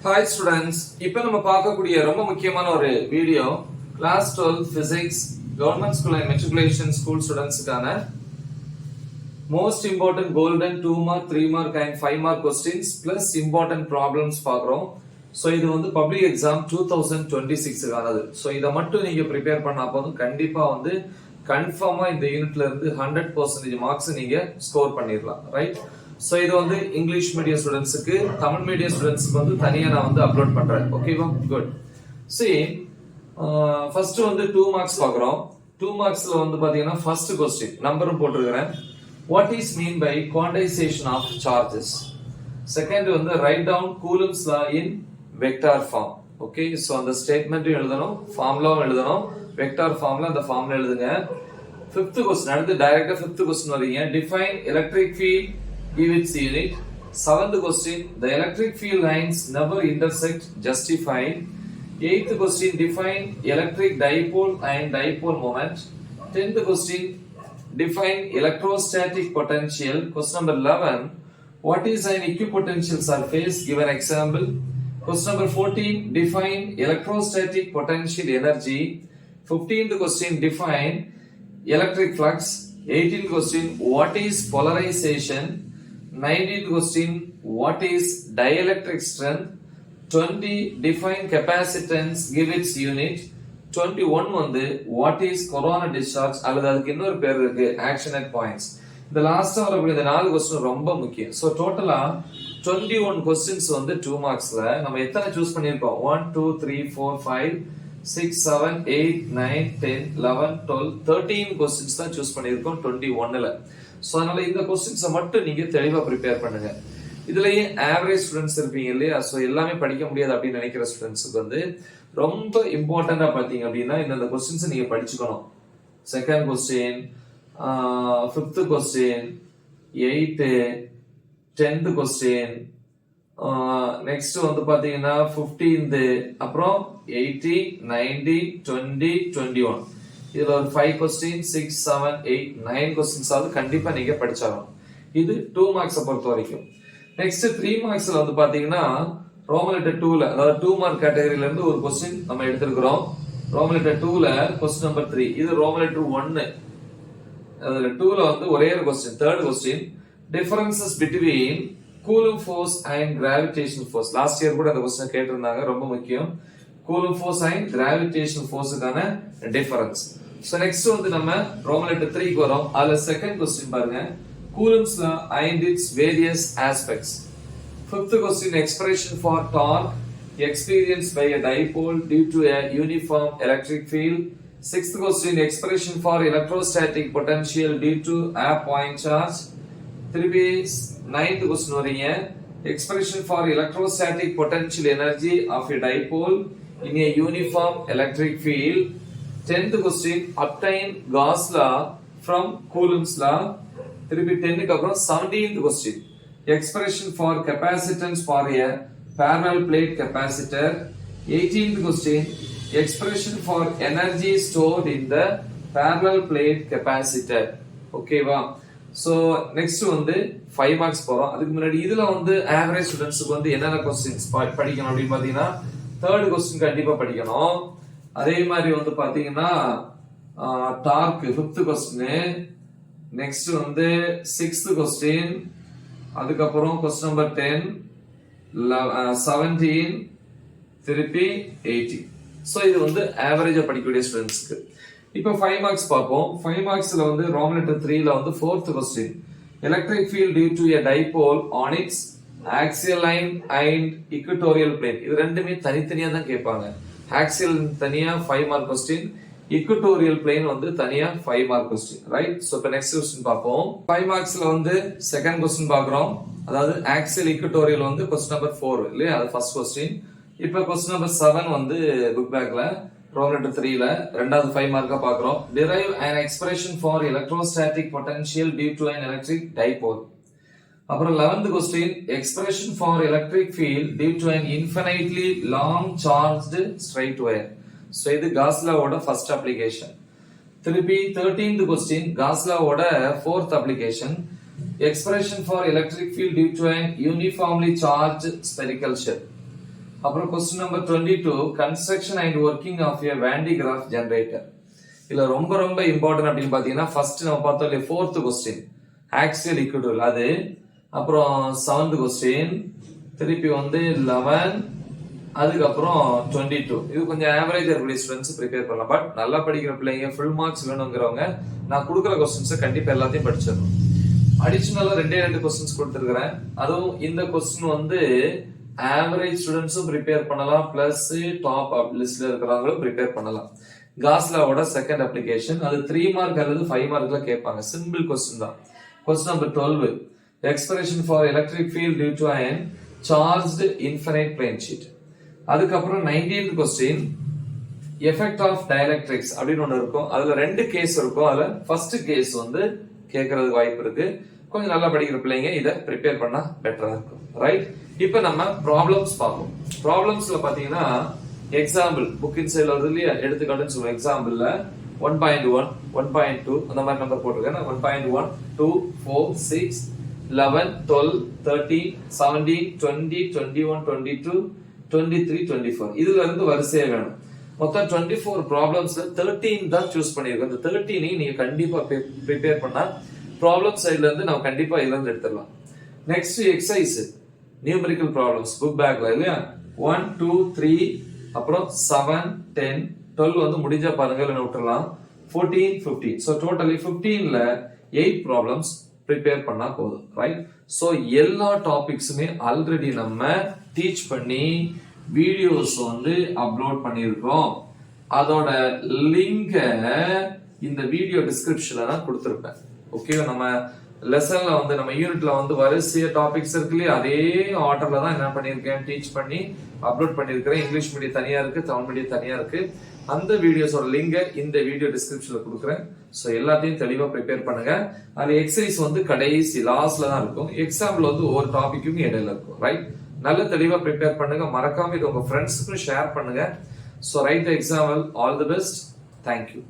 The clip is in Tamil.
ஹாய் ஸ்டூடெண்ட்ஸ், இப்போ நம்ம பார்க்கக்கூடிய ரொம்ப முக்கியமான ஒரு video class 12 physics government school and matriculation school ஸ்டூடெண்ட்ஸ்க்கான most important golden 2 mark 3 mark and 5 mark questions plus important problems பார்க்குறோம். ஸோ இது வந்து பப்ளிக் எக்ஸாம் 2026க்கானது. ஸோ இதை மட்டும் நீங்க ப்ரிப்பேர் பண்ணா போதும், கண்டிப்பா வந்து கன்ஃபார்மா இந்த யூனிட்ல இருந்து 100% மார்க்ஸ் நீங்க ஸ்கோர் பண்ணிடலாம். ரைட்? சோ இது வந்து இங்கிலீஷ் மீடியம் ஸ்டூடெண்ட்ஸ்க்கு, தமிழ் மீடியம் ஸ்டூடெண்ட்ஸ்க்கு வந்து தனியா நான் வந்து அப்லோட் பண்றேன். ஓகேவா? குட். see ஃபர்ஸ்ட் வந்து 2 மார்க்ஸ் பார்க்கறோம். 2 மார்க்ஸ்ல வந்து பாத்தீங்கன்னா ஃபர்ஸ்ட் क्वेश्चन நம்பரும் போட்டுருக்கேன். what is mean by quantization of charges? Second வந்து write down Coulomb's law in vector form. Okay, so அந்த ஸ்டேட்மெண்ட் எழுதணும், ஃபார்முலாவும் எழுதணும், வெக்டார் ஃபார்ம்ல அந்த ஃபார்முலா எழுதுங்க. ஃபிஃப்த் क्वेश्चन அடுத்து டைரக்டா ஃபிஃப்த் क्वेश्चन வரீங்க. define electric field, give its unit. Seventh question, the electric field lines never intersect, justify. Eighth question, define electric dipole and dipole moment. 10th question, define electrostatic potential. Question number 11, what is an equipotential surface? Give an example. Question number 14, define electrostatic potential energy. 15th question, define electric flux. 18th question, what is polarization? 19th question, what is dielectric strength? 20, define capacitance, give its unit. 21 வந்து what is corona discharge, அல்லது அதுக்கு இன்னொரு பேர் இருக்கு, action at points. இந்த லாஸ்டா வரக்கூடிய இந்த 4 क्वेश्चन ரொம்ப முக்கியம். சோ டோட்டலா 21 क्वेश्चंस வந்து 2 மார்க்ஸ்ல நம்ம எத்தனை சூஸ் பண்ணிருக்கோம்? 1 2 3 4 5 6 7 8 9 10 11 12 13 क्वेश्चंस தான் சூஸ் பண்ணிருக்கோம் 21ல. சோ அதனால இந்த क्वेश्चंस மட்டும் நீங்க தெளிவா ப்ரிப்பேர் பண்ணுங்க. இதுலயே ஆவரேஜ் ஸ்டூடண்ட்ஸ் இருப்பீங்க இல்லையா? சோ எல்லாமே படிக்க முடியாது அப்படின்னு நினைக்கிற ஸ்டூடண்ட்ஸ்க்கு வந்து ரொம்ப இம்பார்ட்டண்டா பாத்தீங்க அப்படின்னா இந்த क्वेश्चंस நீங்க படிச்சுக்கணும். Second question, fifth question, 8th 10th question, next வந்து பாத்தீங்கன்னா 15th, அப்புறம் 80 90 20 21. இதுல ஒரு 5 क्वेश्चन 6 7 8 9 क्वेश्चंस ஆவது கண்டிப்பா நீங்க படிச்சாகணும். இது 2 மார்க்ஸ் பொறுத்த வரைக்கும். நெக்ஸ்ட் 3 மார்க்ஸ்ல வந்து பாத்தீங்கன்னா ரோமன் லெட்டர் 2ல, அதாவது 2 மார்க் கேட்டகரியில இருந்து ஒரு क्वेश्चन நம்ம எடுத்துக்கிறோம். ரோமன் லெட்டர் 2ல क्वेश्चन நம்பர் 3. இது ரோமன் லெட்டர் 1. அதுல 2ல வந்து ஒரே ஒரு question, third question, differences between Coulomb force and gravitational force. Last year கூட அந்த क्वेश्चन கேட்டிருந்தாங்க, ரொம்ப முக்கியம். Coulomb force and gravitational forceக்கான டிஃபரன்ஸ். சோ நெக்ஸ்ட் வந்து நம்ம ரோமன் லெட்டர் 3க்கு வரோம். அதுல செகண்ட் क्वेश्चन பாருங்க, Coulomb's law and its various aspects. Fifth question, expression for torque experienced by a dipole due to a uniform electric field. Sixth question, expression for electrostatic potential due to a point charge. Ninth question வரீங்க, expression for electrostatic potential energy of a dipole in a uniform electric field. 10th question, obtain Gauss law from Coulomb's law. 10 க்கு அப்புறம் 17th question, expression for capacitance for a parallel plate capacitor. 18th question, expression for energy stored in the parallel plate capacitor. ஓகேவா? சோ நெக்ஸ்ட் வந்து 5 மார்க்ஸ் போறோம். அதுக்கு முன்னாடி இதுல வந்து ஆவரேஜ் ஸ்டூடண்ட்ஸ்க்கு வந்து என்னென்ன क्वेश्चंस படிக்கணும் அப்படின்னு பாத்தீங்கன்னா, தேர்ட் क्वेश्चन கண்டிப்பா படிக்கணும். அதே மாதிரி வந்து பாத்தீங்கன்னா டார்க் 5th क्वेश्चन, நெக்ஸ்ட் வந்து 6th क्वेश्चन, அதுக்கு அப்புறம் क्वेश्चन நம்பர் 10 17 திருப்பி 18. சோ இது வந்து ஆவரேஜா படிக்கக்கூடிய ஸ்டூடண்ட்ஸ்க்கு. இப்போ 5 மார்க்ஸ் பாப்போம். 5 மார்க்ஸ்ல வந்து ரோமன் லெட்டர் 3ல வந்து 4th question, electric field due to a dipole on its axial line and equatorial plane. இது ரெண்டுமே தனித்தனியா தான் கேட்பாங்க. axial தனியா 5 மார்க் क्वेश्चन, equatorial plane வந்து தனியா 5 மார்க் क्वेश्चन. ரைட்? சோ இப்போ நெக்ஸ்ட் क्वेश्चन பாப்போம். 5 மார்க்ஸ்ல வந்து செகண்ட் क्वेश्चन பார்க்கறோம். அதாவது axial equatorial வந்து क्वेश्चन நம்பர் 4 இல்லையா? அது ஃபர்ஸ்ட் क्वेश्चन. இப்போ क्वेश्चन நம்பர் 7 வந்து புக் பேக்ல ரோமன் லெட்டர் 3ல ரெண்டாவது 5 மார்க்கா பார்க்கறோம். derive an expression for electrostatic potential due to an electric dipole. அப்புறம் 11th question, expression for electric field due to an infinitely long charged straight wire. So இது Gauss law ஓட first application. திருப்பி 13th question, Gauss law ஓட fourth application, expression for electric field due to an uniformly charged spherical shell. அப்புறம் question number 22 construction and working of a Van de Graaff generator. இதுல ரொம்ப ரொம்ப இம்பார்ட்டன்ட் அப்படின்னு பாத்தீங்கன்னா ஃபர்ஸ்ட் நம்ம பார்த்தோம் இல்லையா 4th கொஸ்டின் ஆக்சியல் ஈக்குவல் அது, அப்புறம் 7th கொஸ்டின் திருப்பி வந்து 11, அதுக்கப்புறம் 22. இது கொஞ்சம் ஆவரேஜ் இருக்கக்கூடிய ஸ்டூடெண்ட்ஸ் ப்ரிப்பேர் பண்ணலாம். பட் நல்லா படிக்கிற பிள்ளைங்க ஃபுல் மார்க்ஸ் வேணுங்கிறவங்க நான் கொடுக்குற கொஸ்டின்ஸை கண்டிப்பா எல்லாத்தையும் படிச்சிடணும். அடிஷனலா 2 கொஸ்டின்ஸ் கொடுத்துருக்கிறேன். அதுவும் இந்த கொஸ்டின் வந்து ஆவரேஜ் ஸ்டூடெண்ட்ஸும் ப்ரிப்பேர் பண்ணலாம், பிளஸ் டாப் லிஸ்ட்ல இருக்கிறவங்களும் ப்ரிப்பேர் பண்ணலாம். காஸ்லாவோட செகண்ட் அப்ளிகேஷன், அது 3 மார்க் அல்லது 5 மார்க்ல கேட்பாங்க. சிம்பிள் கொஸ்டின் தான். Question number 12 expression for electric field due to an charged infinite plane sheet. அதுக்கப்புறம் 19th கொஸ்டின் எஃபெக்ட் ஆஃப் டைஎலக்ட்ரிக்ஸ் அப்படின்னு ஒன்று இருக்கும். அதுல 2 கேஸ் இருக்கும். அதுல ஃபர்ஸ்ட் கேஸ் வந்து கேட்கறதுக்கு வாய்ப்பு இருக்கு. கொஞ்சம் நல்லா படிக்கிற பிள்ளைங்க இதை ப்ரிப்பேர் பண்ணா பெட்டரா இருக்கும். ரைட், இப்போ நம்ம ப்ராப்ளம்ஸ் பார்ப்போம். ப்ராப்ளம்ஸ்ல பாத்தீங்கன்னா எக்ஸாம்பிள் புக் இன்சைட்ல வருது இல்லையா, எடுத்துக்காட்டுன்னு சொல்லுவோம். எக்ஸாம்பிள்ல 1.1, 1.2 அந்த மாதிரி நம்பர் போட்டிருக்கேன். 1.1, 2, 4, 6, 11, 12, 13, 17, 20, 21, 22, 23, 24 இதுல இருந்து வரிசையா வேணும். மொத்தம் 24 ப்ராப்ளம்ஸ்ல 13 தான் சூஸ் பண்ணிருக்கோம். இந்த 13 நீங்க கண்டிப்பா ப்ரிப்பேர் பண்ணா ப்ராப்ளம் சைடுல இருந்து நம்ம கண்டிப்பா இதுல இருந்து எடுத்துடலாம். Next exercise numerical problems book பேக்ல இல்லையா, 1, 2, 3, அப்புறம் 7, 10, 12 வந்து முடிஞ்சா பாருங்க, இல்ல விட்டுறலாம். 14, 15. ஸோ டோட்டலி 15ல 8 ப்ராப்ளம்ஸ் ப்ரிப்பேர் பண்ணா போதும். ரைட், ஸோ எல்லா டாபிக்ஸுமே ஆல்ரெடி நம்ம டீச் பண்ணி வீடியோஸ் வந்து அப்லோட் பண்ணியிருக்கோம். அதோட லிங்க இந்த வீடியோ டிஸ்கிரிப்ஷன்ல தான் கொடுத்துருப்பேன். ஓகே, நம்ம லெசன்ல வந்து நம்ம யூனிட்ல வந்து வரிசைய டாபிக்ஸ் இருக்கு இல்லையா, அதே ஆர்டர்ல தான் என்ன பண்ணிருக்கேன், டீச் பண்ணி அப்லோட் பண்ணிருக்கிறேன். இங்கிலீஷ் மீடியம் தனியா இருக்கு, தமிழ் மீடியம் தனியா இருக்கு. அந்த வீடியோஸோட லிங்கை இந்த வீடியோ டிஸ்கிரிப்ஷன்ல கொடுக்குறேன். ஸோ எல்லாத்தையும் தெளிவா ப்ரிப்பேர் பண்ணுங்க. அது எக்ஸசைஸ் வந்து கடைசி லாஸ்ட்ல தான் இருக்கும். எக்ஸாம்பிள் வந்து ஒவ்வொரு டாபிக்கும் இடையில இருக்கும். ரைட், நல்ல தெளிவா ப்ரிப்பேர் பண்ணுங்க. மறக்காம இது உங்க ஃப்ரெண்ட்ஸுக்கும் ஷேர் பண்ணுங்க. So right the example. All the best. Thank you.